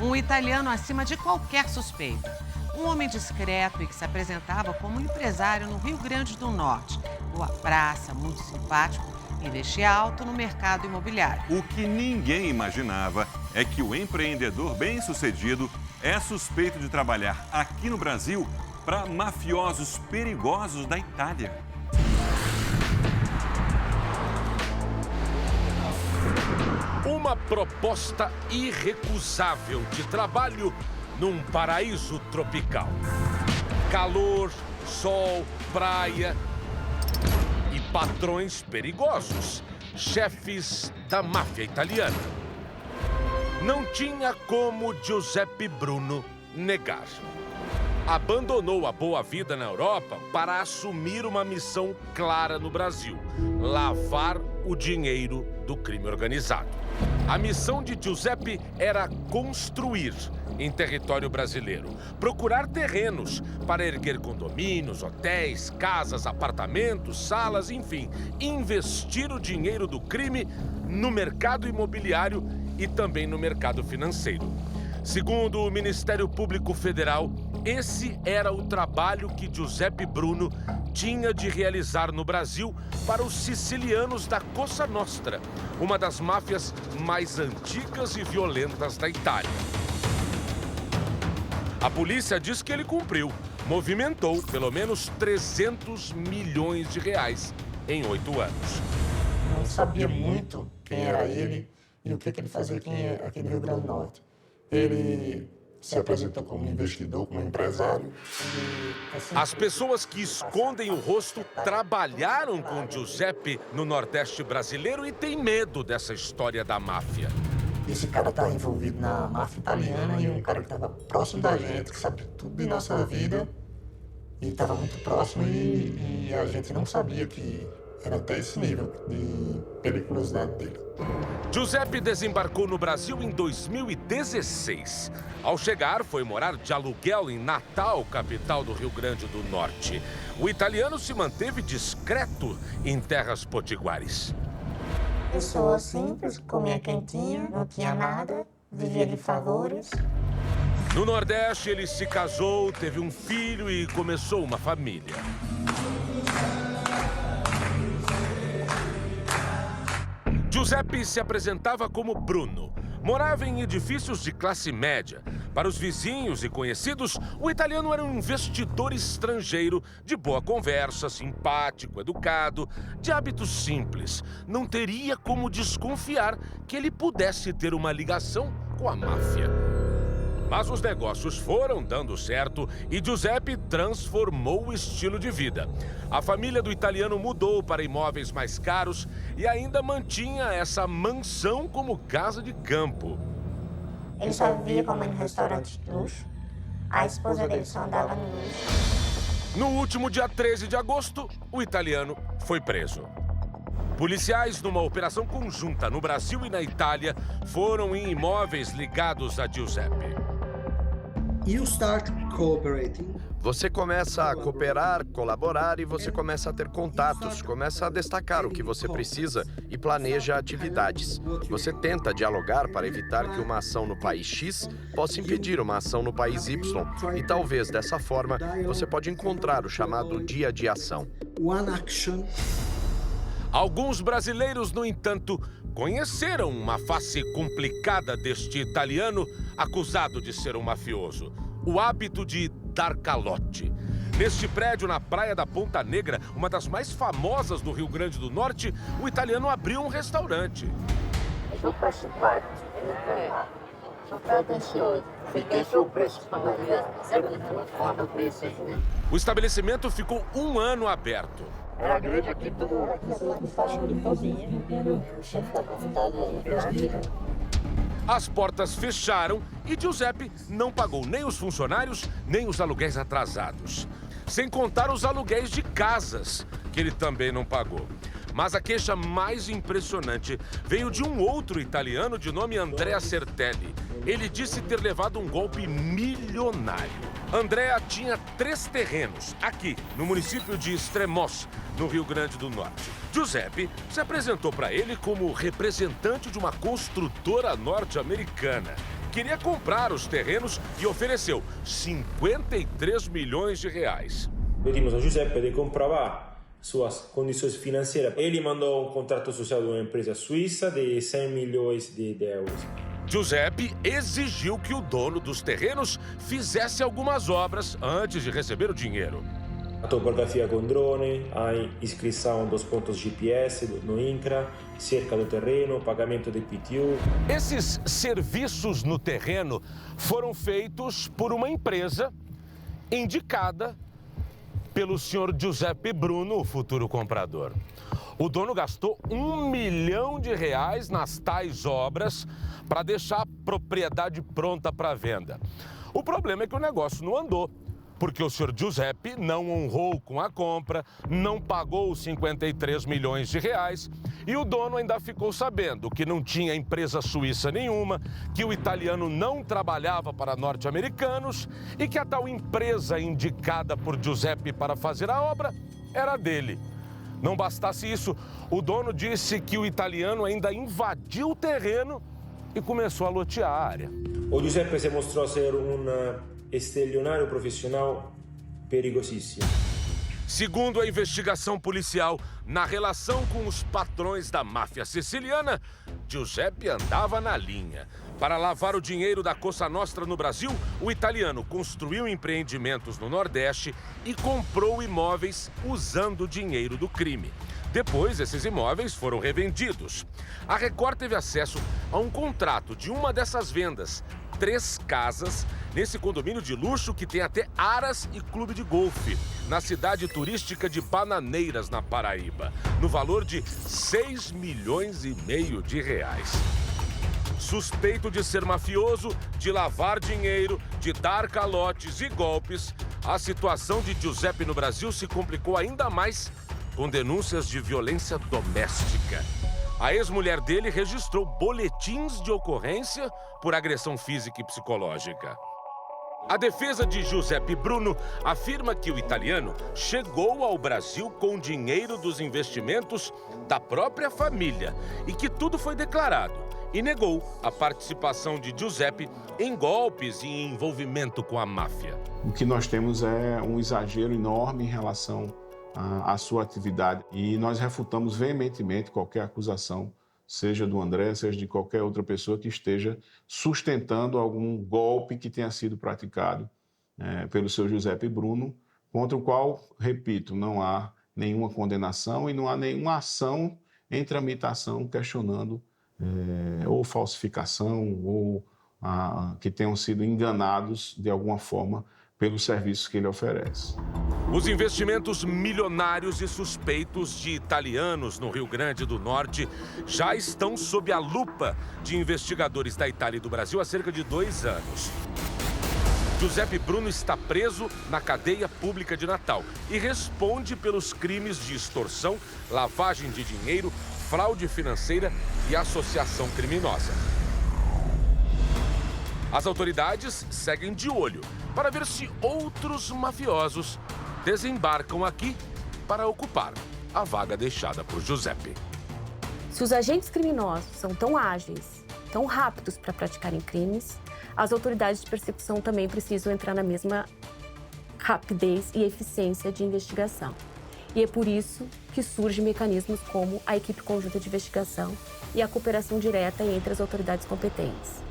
Um italiano acima de qualquer suspeita. Um homem discreto e que se apresentava como empresário no Rio Grande do Norte. Boa praça, muito simpático, investia alto no mercado imobiliário. O que ninguém imaginava é que o empreendedor bem-sucedido é suspeito de trabalhar aqui no Brasil para mafiosos perigosos da Itália. Uma proposta irrecusável de trabalho num paraíso tropical. Calor, sol, praia e patrões perigosos, chefes da máfia italiana. Não tinha como Giuseppe Bruno negar. Abandonou a boa vida na Europa para assumir uma missão clara no Brasil: lavar o dinheiro do crime organizado. A missão de Giuseppe era construir em território brasileiro, procurar terrenos para erguer condomínios, hotéis, casas, apartamentos, salas, enfim, investir o dinheiro do crime no mercado imobiliário e também no mercado financeiro. Segundo o Ministério Público Federal, esse era o trabalho que Giuseppe Bruno tinha de realizar no Brasil para os sicilianos da Cosa Nostra, uma das máfias mais antigas e violentas da Itália. A polícia diz que ele cumpriu, movimentou pelo menos 300 milhões de reais em 8 anos. Não sabia muito quem era ele e o que ele fazia aqui no Rio Grande do Norte. Ele se apresentou como investidor, como empresário. As pessoas que escondem o rosto trabalharam com Giuseppe no Nordeste brasileiro e têm medo dessa história da máfia. Esse cara está envolvido na máfia italiana e um cara que estava próximo da gente, que sabe tudo de nossa vida. E estava muito próximo e a gente não sabia que era até esse nível de periculosidade dele. Giuseppe desembarcou no Brasil em 2016. Ao chegar, foi morar de aluguel em Natal, capital do Rio Grande do Norte. O italiano se manteve discreto em terras potiguares. Pessoa simples, comia quentinho, não tinha nada, vivia de favores. No Nordeste, ele se casou, teve um filho e começou uma família. Giuseppe se apresentava como Bruno. Morava em edifícios de classe média. Para os vizinhos e conhecidos, o italiano era um investidor estrangeiro de boa conversa, simpático, educado, de hábitos simples. Não teria como desconfiar que ele pudesse ter uma ligação com a máfia. Mas os negócios foram dando certo e Giuseppe transformou o estilo de vida. A família do italiano mudou para imóveis mais caros e ainda mantinha essa mansão como casa de campo. Ele só vivia como em restaurantes de luxo. A esposa dele só andava no luxo. No último dia 13 de agosto, o italiano foi preso. Policiais, numa operação conjunta no Brasil e na Itália, foram em imóveis ligados a Giuseppe. You start cooperating. Você começa a cooperar, colaborar e você começa a ter contatos, começa a destacar o que você precisa e planeja atividades. Você tenta dialogar para evitar que uma ação no país X possa impedir uma ação no país Y. E talvez dessa forma você pode encontrar o chamado dia de ação. One action. Alguns brasileiros, no entanto, conheceram uma face complicada deste italiano acusado de ser um mafioso: o hábito de dar calote. Neste prédio, na praia da Ponta Negra, uma das mais famosas do Rio Grande do Norte, o italiano abriu um restaurante. Super simpático, super atencioso. Fiquei surpreso quando eu vi, sempre muito foda o preço, né? O estabelecimento ficou 1 ano aberto. Era grande aqui do o chefe da comunidade. As portas fecharam e Giuseppe não pagou nem os funcionários, nem os aluguéis atrasados. Sem contar os aluguéis de casas, que ele também não pagou. Mas a queixa mais impressionante veio de um outro italiano de nome Andrea Sertelli. Ele disse ter levado um golpe milionário. Andrea tinha 3 terrenos, aqui, no município de Estremoz, no Rio Grande do Norte. Giuseppe se apresentou para ele como representante de uma construtora norte-americana. queria comprar os terrenos e ofereceu 53 milhões de reais. Pedimos a Giuseppe de comprovar suas condições financeiras. Ele mandou um contrato social de uma empresa suíça de 100 milhões de euros. Giuseppe exigiu que o dono dos terrenos fizesse algumas obras antes de receber o dinheiro. A topografia com drone, a inscrição dos pontos GPS no INCRA, cerca do terreno, pagamento de IPTU. Esses serviços no terreno foram feitos por uma empresa indicada pelo senhor Giuseppe Bruno, o futuro comprador. O dono gastou R$1 milhão nas tais obras para deixar a propriedade pronta para venda. O problema é que o negócio não andou, porque o senhor Giuseppe não honrou com a compra, não pagou os 53 milhões de reais e o dono ainda ficou sabendo que não tinha empresa suíça nenhuma, que o italiano não trabalhava para norte-americanos e que a tal empresa indicada por Giuseppe para fazer a obra era dele. Não bastasse isso, o dono disse que o italiano ainda invadiu o terreno e começou a lotear a área. O Giuseppe se mostrou ser estelionário profissional perigosíssimo. Segundo a investigação policial, na relação com os patrões da máfia siciliana, Giuseppe andava na linha. Para lavar o dinheiro da Cosa Nostra no Brasil, o italiano construiu empreendimentos no Nordeste e comprou imóveis usando o dinheiro do crime. Depois, esses imóveis foram revendidos. A Record teve acesso a um contrato de uma dessas vendas, 3 casas, nesse condomínio de luxo que tem até aras e clube de golfe, na cidade turística de Bananeiras, na Paraíba, no valor de 6,5 milhões de reais. Suspeito de ser mafioso, de lavar dinheiro, de dar calotes e golpes, a situação de Giuseppe no Brasil se complicou ainda mais com denúncias de violência doméstica. A ex-mulher dele registrou boletins de ocorrência por agressão física e psicológica. A defesa de Giuseppe Bruno afirma que o italiano chegou ao Brasil com dinheiro dos investimentos da própria família e que tudo foi declarado, e negou a participação de Giuseppe em golpes e em envolvimento com a máfia. O que nós temos é um exagero enorme em relação à sua atividade e nós refutamos veementemente qualquer acusação, seja do André, seja de qualquer outra pessoa que esteja sustentando algum golpe que tenha sido praticado pelo seu Giuseppe Bruno, contra o qual, repito, não há nenhuma condenação e não há nenhuma ação em tramitação questionando ou falsificação ou que tenham sido enganados de alguma forma pelos serviços que ele oferece. Os investimentos milionários e suspeitos de italianos no Rio Grande do Norte já estão sob a lupa de investigadores da Itália e do Brasil há cerca de 2 anos. Giuseppe Bruno está preso na cadeia pública de Natal e responde pelos crimes de extorsão, lavagem de dinheiro, fraude financeira e associação criminosa. As autoridades seguem de olho para ver se outros mafiosos desembarcam aqui para ocupar a vaga deixada por Giuseppe. Se os agentes criminosos são tão ágeis, tão rápidos para praticarem crimes, as autoridades de persecução também precisam entrar na mesma rapidez e eficiência de investigação. E é por isso que surgem mecanismos como a equipe conjunta de investigação e a cooperação direta entre as autoridades competentes.